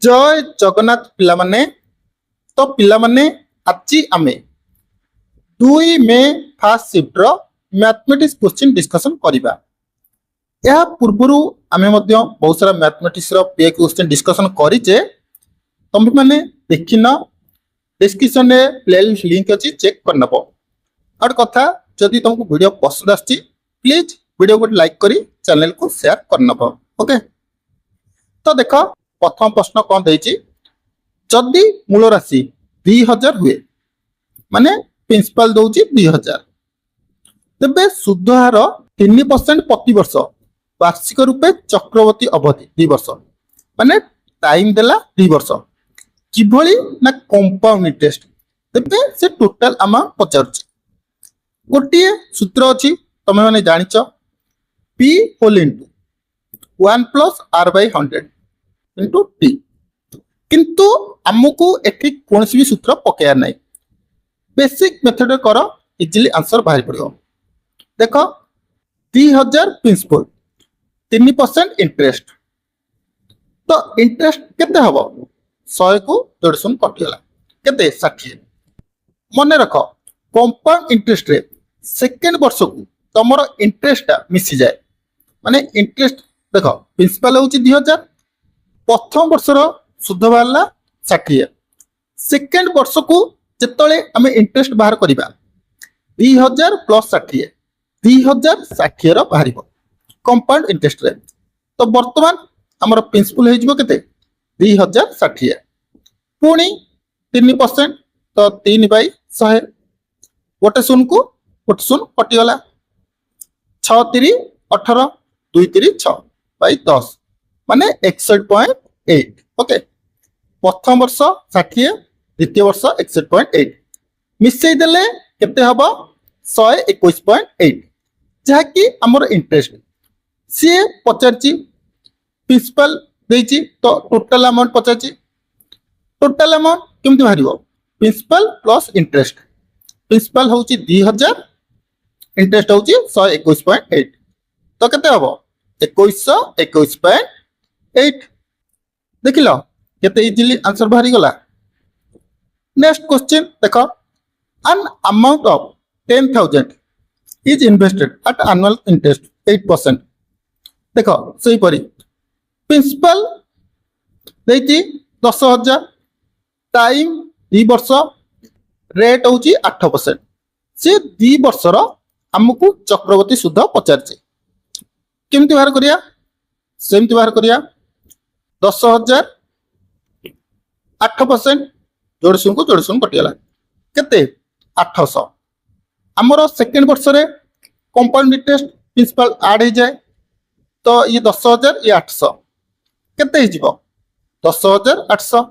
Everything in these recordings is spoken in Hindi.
जय जगन्नाथ पिलामाने तो पिलामाने आज आमे 2 मे फर्स्ट शिफ्ट रो मैथमेटिक्स क्वेश्चन डिस्कशन करिबा। या पूर्वरु आमे मध्य बहुत सारा मैथमेटिक्स रो पे क्वेश्चन डिस्कशन करिचे। तुम माने देखिन डिस्क्रिप्शन रे प्लेलिस्ट लिंक अछि, चेक कर नबो। और कथा जदि तुमको वीडियो पसंद आछि प्लीज वीडियो को लाइक करी चैनल को शेयर कर नबो। ओके, तो देखो प्रथम प्रश्न कौन देछि, जदि मूल राशि 2000 हुए माने प्रिंसिपल दउछि 2000, तबे सुध हार 3% प्रति वर्ष, वार्षिक रूपे चक्रवर्ती अवधि 2 वर्ष, माने टाइम देला 2 वर्ष किभली ना कंपाउंड इंटरेस्ट, तबे से टोटल अमाउंट पचारुछि। गोटे सूत्र अछि तमे माने जानिଛ, p whole into 1 plus r by 100 into T. किंतु आमको एठी कोनसी भी सूत्र पकेया नहीं, बेसिक मेथड कर इजिली आंसर बाहर पड़ो। देखो 3000 प्रिंसिपल 3% इंटरेस्ट, तो इंटरेस्ट केते हबो 100 को 150 कटिला केते 60। मन रख कंपाउंड इंटरेस्ट रे सेकंड वर्ष को तमरो इंटरेस्ट मिसी जाए, माने इंटरेस्ट देखो प्रिंसिपल होची 2000, प्रथम वर्षर सुध बाहरला 60, सेकेंड वर्ष को जितने आम इंटरेस्ट बाहर करवा 2000 प्लस 60 2060 बाहर कंपाउंड इंटरेस्ट रे। तो वर्तमान आमर प्रिंसिपल हो केते 2060, पुणी 3% तो 3/100, गोटे शून्य को गोटे शून्य कटिगला, 6 3 18 2 3 6/10 माने 61.8। ओके, प्रथम वर्ष 60, द्वितीय वर्ष 61.8 मिसई देले केते हबो 121.8, जहाँकि आमर इंटरेस्ट सी पचारची प्रिंसिपल देइची, तो टोटल अमाउंट पचारची। टोटल अमाउंट केमति बाहरिबो, प्रिंसिपल प्लस इंटरेस्ट, प्रिंसिपल होची 2000, इंटरेस्ट होची 121.8, तो केते हबो 2121.8। देख लो केते इजिली आंसर बाहरी गला। नेक्स्ट क्वेश्चन देखो, an amount of 10,000 is invested at annual interest 8%। देखो सही परी प्रिंसिपल देती 10,000, टाइम 2 वर्ष, रेट होची 8%, से 2 वर्षर हमको चक्रवर्ती सुध पचारचे। केमती बाहर करिया, सेमती बाहर करिया 10,000 8% जोड़शुन को जोड़शुन कटिगला केते 800। आमर सेकेंड वर्ष रे कंपाउंड इंटरेस्ट प्रिंसिपल ऐड हो जाए, तो ये 10,000 ये 800 केते हो जिवो 10,800,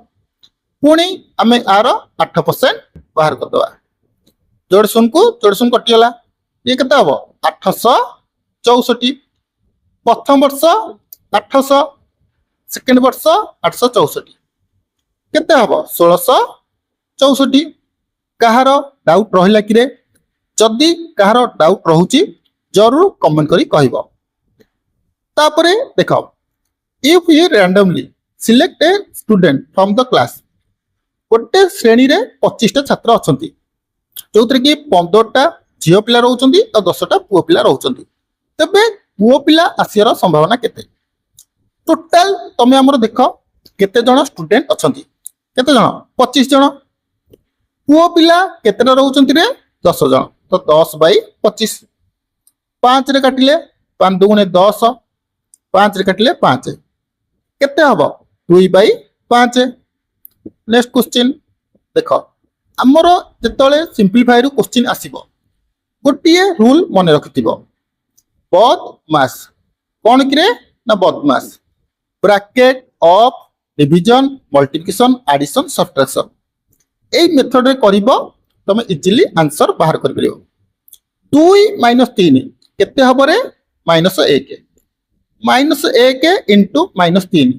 पुणी आमे आर 8% बाहर कर दवा, जोड़शुन को जोड़शुन कटिगला, ये केते हबो 864। प्रथम वर्ष 800, सेकेंड वर्ष 864 केते हबो 1664। कहार डाउट रहिला कि रे, जदि कहार डाउट रहूची जरूर कमेंट करी कहबो। तापरे देखो, if you randomly select a student from the class, गोटे श्रेणी रे 25 टा छात्र अछंती, जोतरे कि 15 टा झियो पिला रहउचंती और 10 टा पुओ पिला रहउचंती, तबे पुओ पिला आसियार संभावना केते? टोटल तमे हमर देखो केते जण स्टूडेंट अछंती, केते जण 25 जण, पुओ पिला केतेटा रहउचंती रे 10 जण, तो 10/25, 5 रे काटिले 5 दुगुणे 10, 5 रे काटिले 5 केते हबो 2/5। नेक्स्ट क्वेश्चन देखो, हमर जेतले सिंपलीफाई रु क्वेश्चन आसीबो गोटिए रूल मन रखिथिबो, बदमाश कोन कि रे ना बदमाश, bracket of division multiplication addition subtraction, ए मेथड रे करिवो तमे इजिली आंसर बाहर कर परियो। 2 - 3 केते हबो रे -1, -1 इनटू -3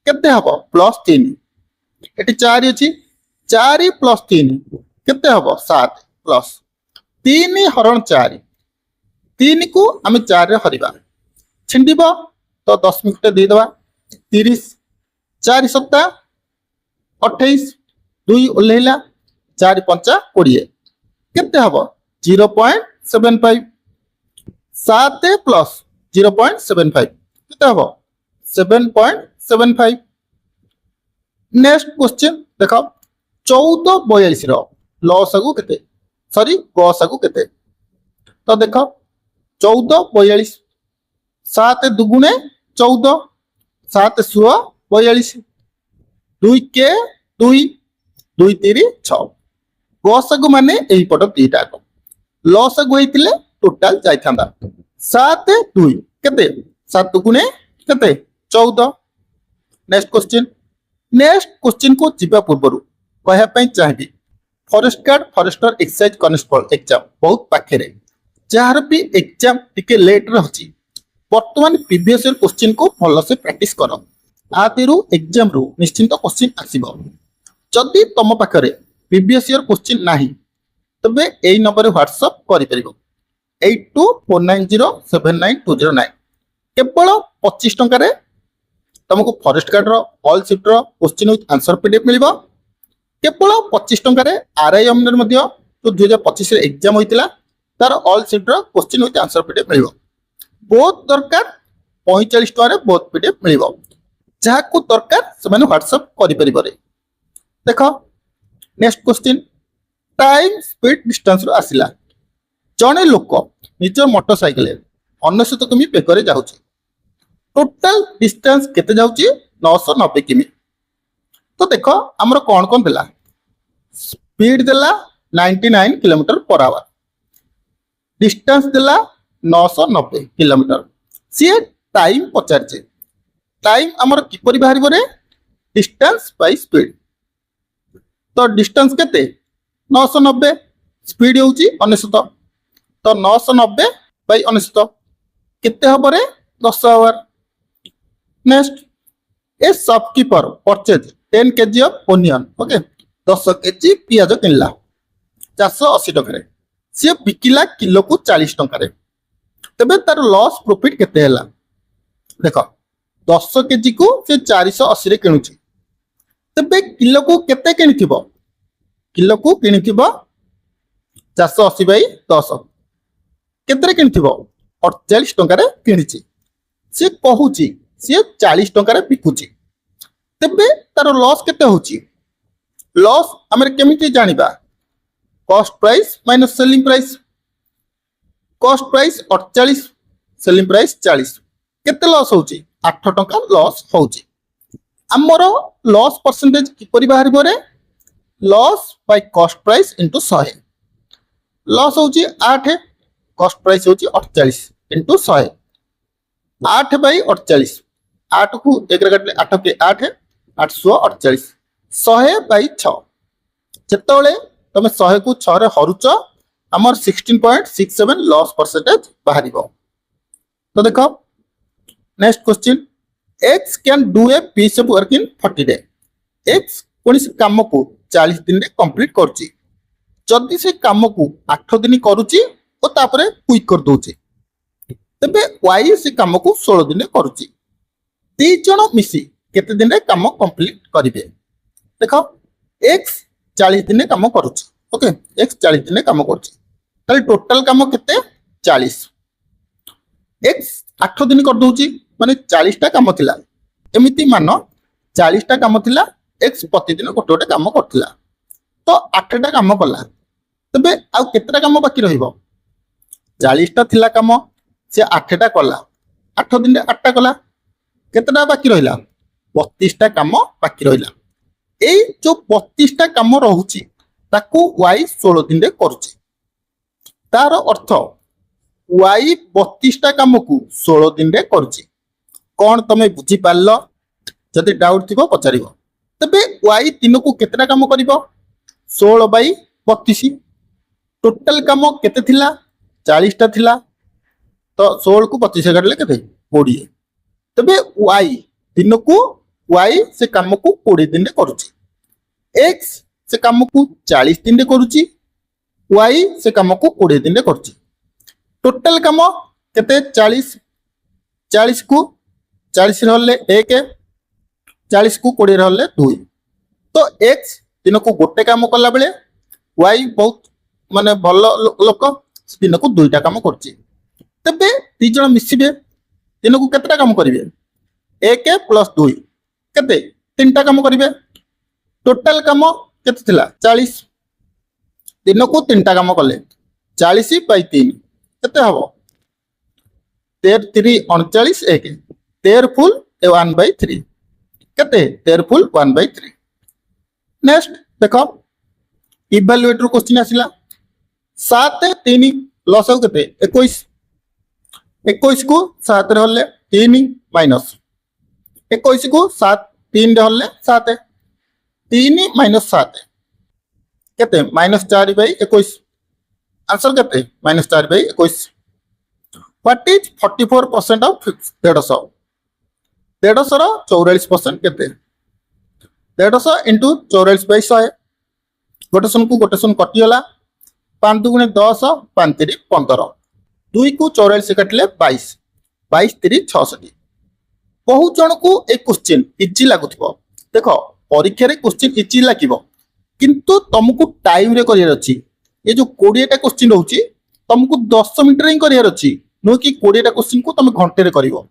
केते हबो +3, एटी 4 अछि, 4 + 3 केते हबो 7, प्लस 3 हरण 4, 3 को आमे 4 रे हरिबा छिंडिबो, तो 10 मिनिट दे दवा 30, 4 सप्ताह 28 2 ओल्हेला 4 पंचा 20 केते हबो 0.75 7 प्लस 0.75 केते हबो 7.75 नेक्स्ट क्वेश्चन देखो 14 42 रो लसगु केते सॉरी गसगु केते तो देखो 14 42 7 दुगुणे 14 7 सुह 42 2 के 2 2 3 6 गसगु माने एही पट दीटा को लसगु होइतिले टोटल जाय थांदा 7 2 केते 7 दुगुणे केते 14 नेक्स्ट क्वेश्चन को जीवा पूर्व कहया पई चाहिबी forest guard forester excise constable exam बहुत पाखे जार भी एग्जाम टिके लेट रही वर्तमान प्रीवियस ईयर क्वेश्चन को भल से प्रैक्टिस कर आतिरु एग्जाम रु निश्चिंत क्वेश्चन आसीबो जदि तुम पाखरे प्रीवियस ईयर क्वेश्चन नाही तबे एई नंबर व्हाट्सएप करि परिबो 8249079209 केवल 25 टंका रे तुमको फॉरेस्ट गार्ड रो ऑल शिफ्ट रो क्वेश्चन विथ आंसर पीडीएफ मिलिबो केवल 25 टंका रे आरआईएम रे मध्ये जो 2025 रे एग्जाम होइतिला तार ऑल शिफ्ट रो क्वेश्चन विथ आंसर पीडीएफ मिलिबो बहुत दरकार 45 टंका रे बहुत पीडीएफ मिलिबो जहा को दरकार से माने व्हाट्सएप करि परिबो रे देखो next question time speed distance रो आसिला जने लोक निज मोटरसाइकिल 99 किमी पेकर जाउची टोटल डिस्टेंस केते जाउची 990 किमी तो देखो हमरो कौन कौन देला स्पीड देला 99 किलोमीटर पर आवर डिस्टेंस देला 990 किलोमीटर सी टाइम पचारचे टाइम हमर किपरि बाहरिबो रे डिस्टेंस बाय स्पीड तो डिस्टेंस केते 990 स्पीड होउची 99 तो 990 बाय 99 केते हबो रे 10 आवर next a shopkeeper purchase 10 KG of onion okay 10 KG पियाज किनला 480 टका रे से बिकिला किलो को 40 टका रे तबे तार लॉस प्रॉफिट केते हैला देखो 10 केजी को से 480 रे किनुची तबे किलो को केते किनिथिबो किलो को किनिथिबो 480 बाई 10 केते रे किनिथिबो 48 टका रे किनिची से कहूची से 40 टका रे बिकुची तेबे तार लॉस केते होची लॉस हमर केमिति जानिबा cost price minus selling price cost price 48 selling price 40 केते लॉस होची 8 टका लॉस होची हमर लॉस परसेंटेज किपरि बाहरिबो रे loss by cost price into 100 loss होची 8 कॉस्ट प्राइस होची 48 इनटू 100 8 बाय 48 8 को 1 रे काटले 8 के 8 848 100 बाई 6 जेतोले तमे 100 को 6 रे हरुच हमर 16.67 लॉस परसेंटेज बाहरिबो तो देखो next question x can do a piece of work in 40 day x कोनी से काम को 40 दिन रे कंप्लीट करची जदी से काम को 8 दिन करूची ओ तापरे क्विक कर दोची तबे y से काम को 16 दिन रे करूची दी जण मिसी केते दिन रे काम कंप्लीट करिवे देखो x 40 दिन रे काम करूची ओके x 40 दिन रे काम करची ताले टोटल काम केते 40 x 8 दिन कर दोची माने 40 टा काम थिला एमिति मानो 40 टा काम थिला x प्रतिदिन गोटे गोटे काम करथिला तो 8 टा काम कला तबे आ केतेटा काम बाकी रहिबो 40 टा थिला काम से 8 टा कला 8 दिन रे 8 टा कला केतेटा बाकी रहिला 32 टा काम बाकी रहिला ए जो 32 टा काम रहउची ताकू y 16 दिन रे करूची तार अर्थ y 32 टा काम को 16 दिन रे करूची कोन तमे बुझी पारलो जदि डाउट थिबो पचारिबो तबे y दिन को केतेटा काम करिवो 16 बाई 32 टोटल काम केते थिला 40 टा थिला तो 16 को 25 काटले केते 20 तबे y दिन को y से काम को 20 दिन रे करूची x से काम को 40 दिन रे करूची y से काम को 20 दिन रे करूची टोटल काम केते 40 40 को 40 रहले 1 40 को 20 हेले 2 तो x दिन को गोटे काम कला बेले y बहुत माने भल लोक दिन को दुईटा काम करछि तबे दी जण मिसिबे दिन को केतेटा काम करिवे 1 + 2 केते तीनटा काम करिवे टोटल काम केते थिला 40 दिन को तीनटा काम कले 40/3 केते हबो 13 3 39 1 13 फुल 1/3 केते 13 फुल 1/3 नेक्स्ट देखो इवैल्यूएट रो क्वेश्चन आसिला 7 3 लॉस हो केते 21 21 को 7 रे हले 3 माइनस 21 को 7 3 रे हले 7 3 माइनस 7 केते -4/21 आंसर केते -4/21 व्हाट इज 44% ऑफ 150 150 रो 44% केते 150 इंटू 44/100 गोटे को गोटे शून्य कटिगला 5 2 10 5 3 15 2 को 44 काटिले 22 22 3 66 बहुत जन को एक क्वेश्चन इजी लागुथिबो देखो परीक्षा रे क्वेश्चन इजी लागिबो किंतु तुमको टाइम रे करियर अछि ये जो 20 टा क्वेश्चन रहउची तुमको 10 मिनिट रे करियर अछि नो कि 20 टा क्वेश्चन को तुम घंटे रे करिवो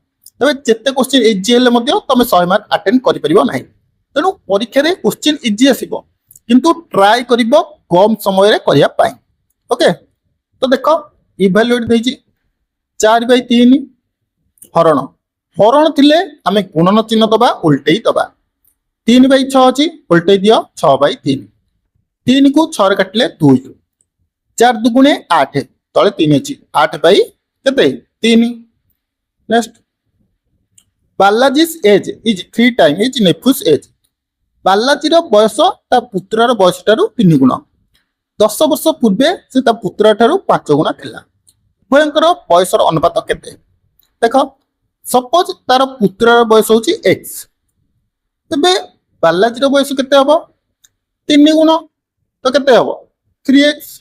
तबे जेते क्वेश्चन इजी हेले मध्ये तुम 100 मार्क अटेंड करि परिबो नाही तेनु परीक्षा रे क्वेश्चन इजी आसीबो किंतु ट्राई करिबो कम समय रे करिया पाई ओके तो देखो इवैल्यूएट देछि 4/3 हरण हरण थिले आमे गुणन चिन्ह दबा उल्टेई दबा 3/6 अछि उल्टेई दियो 6/3 3 को 6 रे काटले 2 4 2 8 तळे 3 अछि 8 बाई केते 3 next Balaji's age is 3 time is nephew's age Balaji रो बयस ता पुत्र रो बयस टारु 3 गुण 10 वर्ष पूर्वे से ता पुत्र ठारु 5 गुण थिला भयंकर बयस रो अनुपात केते देखो सपोज तार पुत्र रो बयस होची x तबे बालाजी रो बयस केते हबो 3 गुण तो केते हबो 3x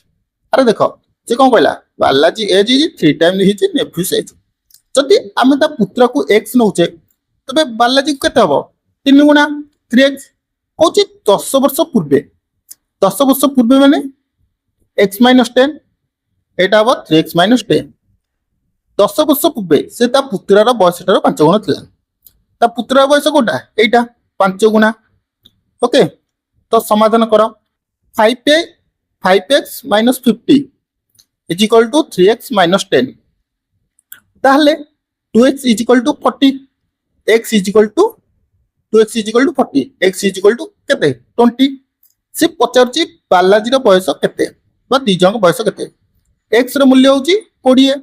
अरे देखो से कोन कहला Balaji age is 3 time his nephew's age जदि आमे ता पुत्र को x नउचे तबे बालाजी केते हबो 3 गुणा 3x होची 10 वर्ष पूर्वे माने x - 10 एटा हबो 3x - 10 10 वर्ष पूर्वे से ता पुत्र रो बयस ठारो 5 गुण थिला ता पुत्र रो बयस कोटा एटा 5 गुणा ओके तो समाधान करो 5x - 50 is equal to 3x - 10 ताहले 2x is equal to 40 x is equal to 2x is equal to 40 x is equal to केते 20 से पचारची बालाजी रो बयस केते बा दी जंग बयस केते x रो मूल्य होची 20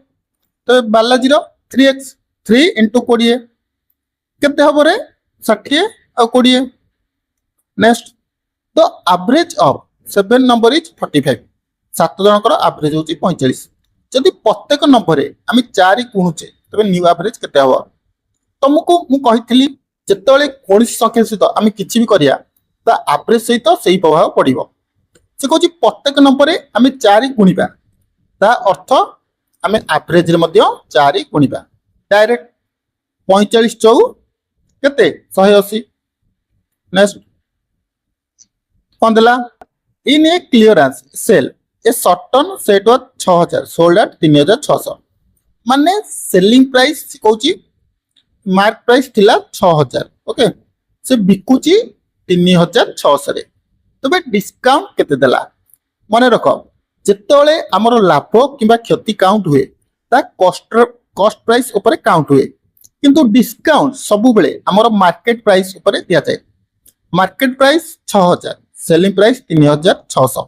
तो बालाजी रो 3x 3 * 20 केते हबो रे 60 आ 20 नेक्स्ट तो एवरेज ऑफ 7 नंबर इज 45 सात जनकर एवरेज होची 45 जदि प्रत्येक नंबर रे आमी 4 गुणुचे तबे न्यू एवरेज केते हबो तुमको मु कहितली जेतले कोनसी संख्या सहित आमी किछि भी करिया ता एवरेज सहित सही प्रभाव पड़िबो से कहूची प्रत्येक नंबर रे आमी 4 गुणिबा ता अर्थ आमे एवरेज रे मध्ये 4 गुणिबा डायरेक्ट 45 4 केते 180 नेक्स्ट पंदला in a clearance sale a certain set was 6000 sold at 3600 माने सेलिंग प्राइस कहूची मार्क प्राइस थिला 6000 ओके से बिकुची 3600 रे तबे डिस्काउंट केते देला माने रखो जेतोले हमरो लाभ किबा क्षति काउंट हुए ता कॉस्ट प्राइस ऊपर काउंट हुए किंतु डिस्काउंट सब बेले हमरो मार्केट प्राइस ऊपर दिया जाए मार्केट प्राइस 6000 सेलिंग प्राइस 3600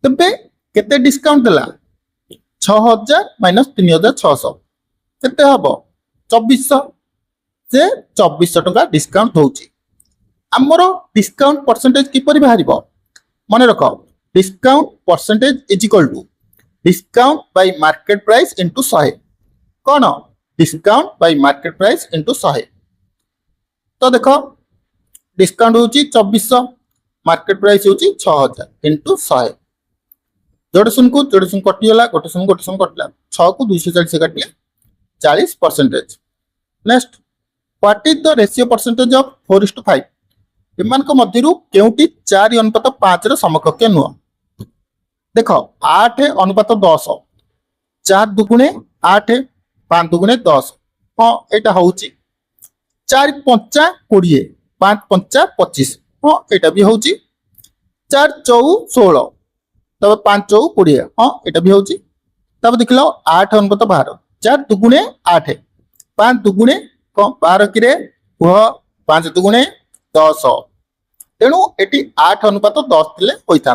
तबे केते डिस्काउंट देला 6000 - 3600 केते हबो 2400 से 2400 टका डिस्काउंट होची हमरो डिस्काउंट परसेंटेज किपरि बाहरिबो माने रखो discount percentage is equal to discount by market price into 100 कोन discount by market price into 100 तो देखो डिस्काउंट होची 2400 मार्केट प्राइस होची 6000 इनटू 100 जोड़े सुन कटिगला गोटे सुन कटिला 6 को 240 काटिले 40%। Next what is the ratio percentage of 4:5 ଏମାନଙ୍କ ମଧ୍ୟରୁ କେଉଁଟି 4:5 ର ସମକକ୍ଷ ନୁହଁ? ଦେଖ 8:10, 4 ଦୁଗୁଣେ 8, 5 ଦୁଗୁଣେ 10। ହଁ ଏଇଟା ହଉଛି। 4 ପଞ୍ଚା 20, 5 ପଞ୍ଚା 25। ହଁ ଏଇଟା ବି ହଉଛି। 4 ଚଉ 16, तब 5 चौ 20। हाँ यहाँ भी होची। तब देख लो 8:12, 4 दुगुणे 8, 5 दुगुणे 12 कि 5 दुगुणे 10। तेणु ये 8:10 थे होता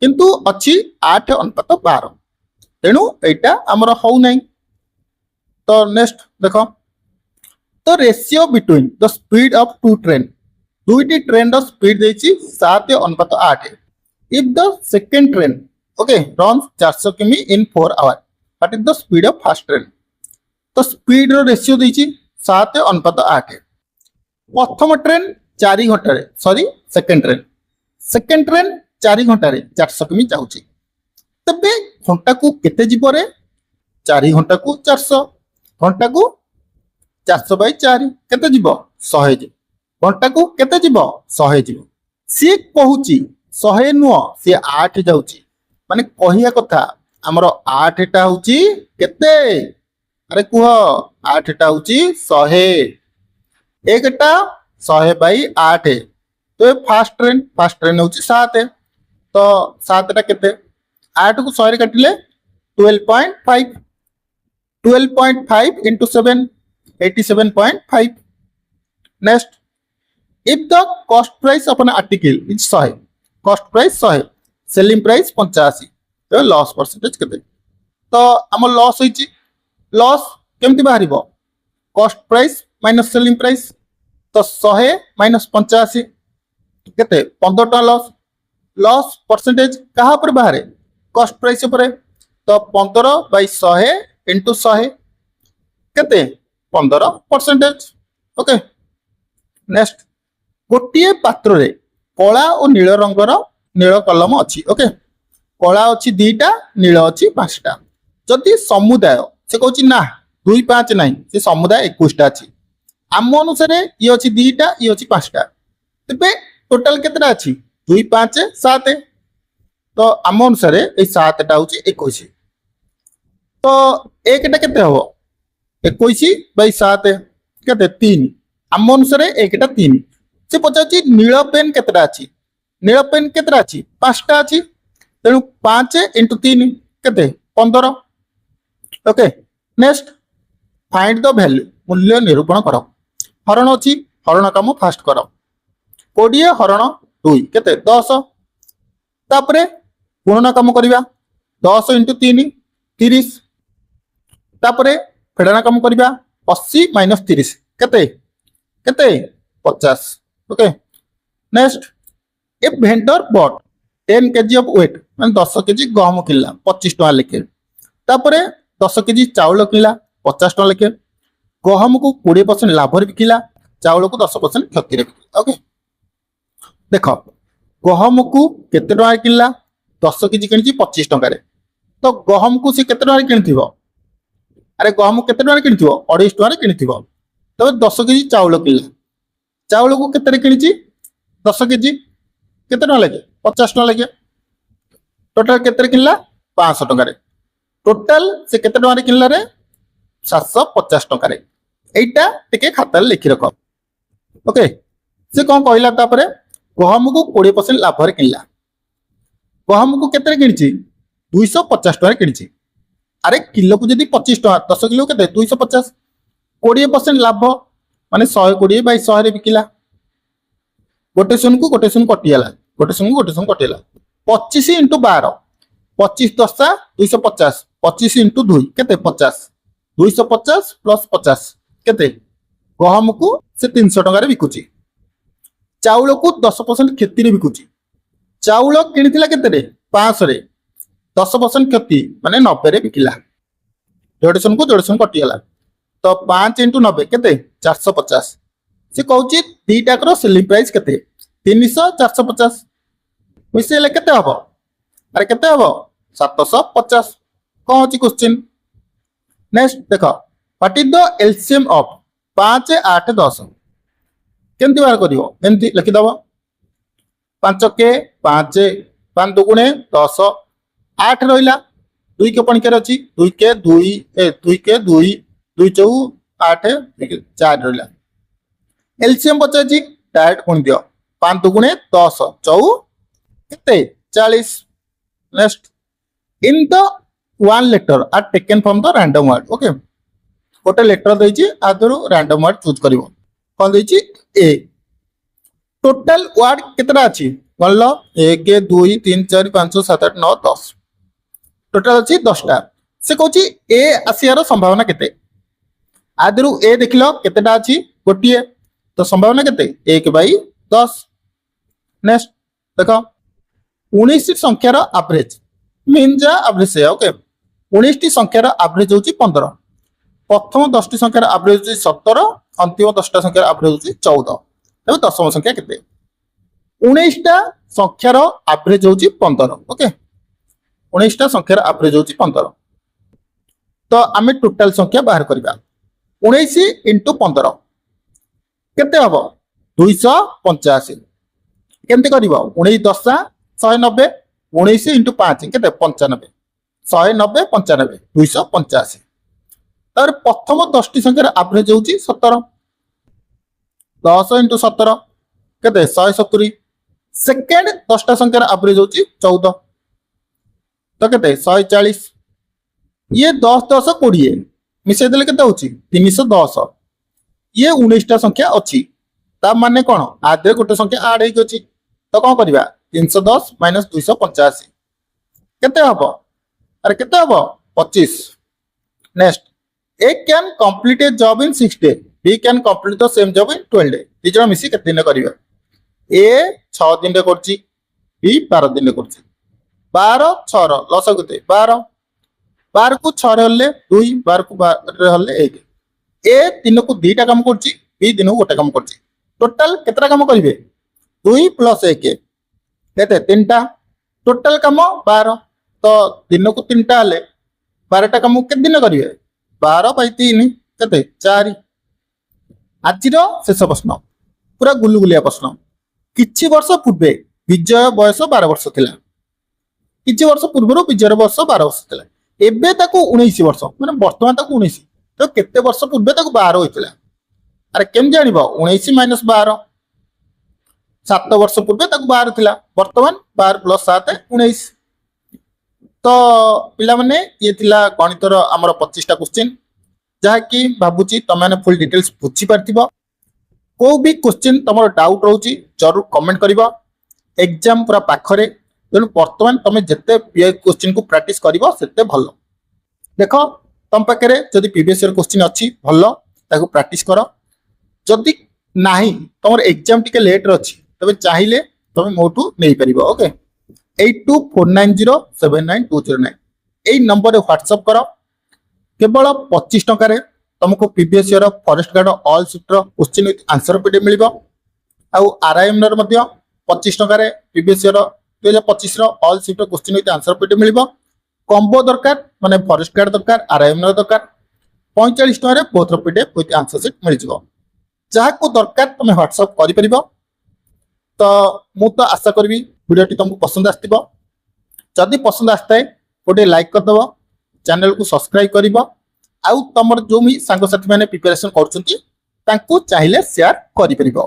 किंतु अच्छी 8:12। तेणु यहाँ आमर हो नहीं। तो नेक्स्ट देख, तो ratio between the speed of two train, दुईटी ट्रेन रो स्पीड देछि 7:8। If the second train runs 400 किमी in 4 hours, what is the speed of first train? तो स्पीड रो रेशियो देछि 7:8। प्रथम ट्रेन 4 घंटा रे, सॉरी सेकेंड ट्रेन 4 घंटा रे 400 किमी जाउछि। तबे घंटा को केते जीव रे? 4 घंटा को 400, घंटा को 400 बाई 4 केते जीव? 100 जीव। घंटा को केते जीव? 100 जीव। सी कहूची 100 नुह, सी 8 जाउची। माने कहिया कथा हमर 8 टा होची केते? अरे कुह 8 टा होची 100, एकटा 100 बाई 8। तो ये फास्ट ट्रेन होची 7। तो 7 टा केते? 8 को 100 रे काटिले 12.5, 12.5 into 7, 87.5। Next, if the cost price of an article is 100, cost price 100, selling price 85, तो लॉस परसेंटेज केते? तो आम लॉस होइची। लॉस केमती बाहरिबो? Cost price minus selling price. तो 100 माइनस 85 केते? 15 टका लॉस। लॉस परसेंटेज कहा पर बाहरे? कॉस्ट प्राइस ऊपर। तो 15 बाई 100 इंटू 100 केते? 15%। ओके। नेक्स्ट, गोटिए पात्र रे कला और नील रंगर नील कलम अच्छी। ओके, कला अच्छी 2टा, नील अच्छी 5टा। जदि समुदाय से कहूँ ना 2 5 नहीं, से समुदाय 21टा अच्छी। आम अनुसार ये अच्छी 2टा, ये अच्छी 5टा। तेरे टोटाल केतटा अच्छी? 2 5 7। तो आम अनुसार ये 7टा हूँ 21। तो एकटा केते हम? 21 बाई 7 केते? 3। आम अनुसार एकटा 3। से पचार नील पेन केतटा अच्छी? नील पेन केतटा अच्छी? 5टा अच्छी। तेणु 5 इंटू 3 केते? 15। Okay. Next, find the value, मूल्य निरूपण कर। हरण अच्छी, हरण काम फास्ट कर। 20 हरण 2 केते? 10। तापरे गुणन काम करिबा, 10 इंटू 3 30। तापरे फेडना काम करिबा, 80 माइनस 30 केते? केते? 50। Okay. Next, a vendor bought 10 kg of weight, मान 10 kg गहम किनला 25 टका लेखे। तापरे 10 kg चाउल किनला 50 टका लेखे। गहम को 20% लाभ रे बिकिला, चाउल को 10% क्षति रे बिकिला। ओके। देखो गहम को केते टका किनला? 10 kg किनची 25 टका रे। तो गहम को से केते टका किनथिबो? अरे गहम केते टका किनथिबो? 28 टका रे किनथिबो। तबे 10 kg चाउल किनला, चाउल को केते रे किनची? 10 kg केते टका लगे? 50 टका लगे। टोटल केते रे किनला? 500 टका रे। टोटल से केते टका रे किनला रे? 750 टका रे। एटा टिके खाता लिखि रख। ओके। से कोन कहला तापरे गहम को 20% लाभ रे किनला। गहम को केते रे किनची? 250 टका रे किनची। अरे किलो को जदी 25 टका, 10 किलो केते? 250। 20% लाभ माने 120 बाई 100 रे बिकिला। गोटे सुन को कटियाला, गोटे सुन को कटियाला। 25 इंटू 12, 25 10 250, 25 इंटू 2 केते? 50। 250 प्लस 50 केते? गहम को से 300 टका रे बिकुची। चाउल को 10% क्षति रे बिकुची। चाउल किनिथिला केते रे? 500 रे। 10% क्षति माने 90 रे बिकिला। जोड़े सुन को कटियाला। तो 5 इंटू 90 केते? 450। से कहूची 2टा कर सेलिंग प्राइस केते? 300 450 मिसेले केते हबो? अरे केते हबो? 750। कौन अछि क्वेश्चन? नेक्स्ट देखो, what is the LCM of 5 8 10? केमती बाहर करिवो एमती लिखि दबो 5 के 5 5 दुगुणे 10 8 रहिला 2 के पणिकर अछि 2 के 2 2 के 2 2 चौ 8 4 रहिला एलसीएम बचाची डायरेक्ट गुण दियो 5 दुगुणे 10 चौ केते 40 next in the one letter are taken from the random word okay गोटे लेटर देछि आदरु रैंडम वर्ड चूज करिवो कोन देछि ए टोटल वर्ड केतरा अछि बोललो 1 2 3 4 5 7 8 9 10 टोटल अछि 10 टा से कहछि ए आसियार संभावना केते आदरु ए देखलो केतेटा अछि गोटिए तो संभावना केते 1/10 नेक्स्ट देखो 19 संख्यार एवरेज मीन जा एवरेज है ओके 19 टी संख्यार एवरेज होची 15 प्रथम 10 टी संख्यार एवरेज होची 17 अंतिम 10 टा संख्यार एवरेज होची 14 तबे दशम संख्या केते 19 टा संख्यार एवरेज होची 15 ओके 19 टा संख्यार एवरेज होची 15 तो आमे टोटल संख्या बाहर करबा 19 * 15 केते हबो 285 केमते करबो 19 10 190 19 * 5 केते 95 190 95 285 तर प्रथम 10 टी संख्यार एवरेज होची 17 10 * 17 केते 170 सेकंड 10 टा संख्यार एवरेज होची 14 तो केते 140 ये 10 10 20 मिसे देले केते होची 310 ये 19 टा संख्या अछि ता माने कोन आधे गोटे संख्या ऐड हेक अछि तो कोन करबा 310 - 285 केते हबो अरे केते हबो 25 next A can complete a job in 6 day B can complete the same job in 12 day दी जण मिसी केते दिन करिवे ए 6 दिन रे करछि बी 12 दिन रे करछि 12 6 रो लस केते 12 12 को 6 रे हले 2 12 को 12 रे हले 1 ए दिन को दीटा काम करछि बी दिन को गोटे काम करछि टोटल केतरा काम करिवे 2 + 1 केते 3टा टोटल काम 12 तो दिन को 3टा हले 12टा काम केते दिन करिवे 12/3 केते 4 आजिर शेष प्रश्न पूरा गुलुगुलिया प्रश्न किछि वर्ष पूर्वे विजय बयस 12 वर्ष थिला किछि वर्ष पूर्व विजय बयस 12 वर्ष थिला एबे ताको 19 वर्ष माने वर्तमान ताको 19 तो केते वर्ष पूर्वे ताको 12 होइतिला अरे केम जानिबो 19 - 12 7 वर्ष पूर्वे ताको 12 थिला वर्तमान 12 + 7 19 तो पिला माने ये थिला गणितर हमर 25 टा क्वेश्चन जहा कि भाबुची तमाने फुल डिटेल्स बुझी पारथिबो को भी क्वेश्चन तमर डाउट रहउची जरूर कमेंट करिवो एग्जाम पूरा पाखरे तेणु वर्तमान तुम जिते क्वेश्चन को प्रैक्टिस करिवो सेते भलो देखो तुम पाखे जदि प्रीवियस ईयर क्वेश्चन अच्छी भलो ताको प्रैक्टिस करो जदि नाही तुम एग्जाम टिके लेट रे अछि तबे चाहिले तुम मोटू नहीं परिबो ओके 8249079209 एई नंबर रे व्हाट्सएप करो केवल 25 टका रे तुमको previous year forest guard all shift रो क्वेश्चन विथ आंसर पीडीएफ मिलिबो आ आरआईएम रे मध्ये 25 टका रे प्रीवियस ईयर 2025 रो all shift question with answer PDF मिलिबो कॉम्बो दरकार माने फॉरेस्ट गार्ड दरकार आरआईएम रो दरकार 45 टका रे बोथ रो पीडीएफ विथ आंसर शीट मिल जिवो जहा को दरकार तुम व्हाट्सएप करि परिबो तो मु तो आशा करबी वीडियोटी तुमको पसंद आस्तिबो जदि पसंद आस्ताय गोटे लाइक कर दबो चैनल को सब्सक्राइब करिवो आउ तमर जो भी सांग साथी माने प्रिपरेशन करछंती तांको चाहिले शेयर करि परिबो।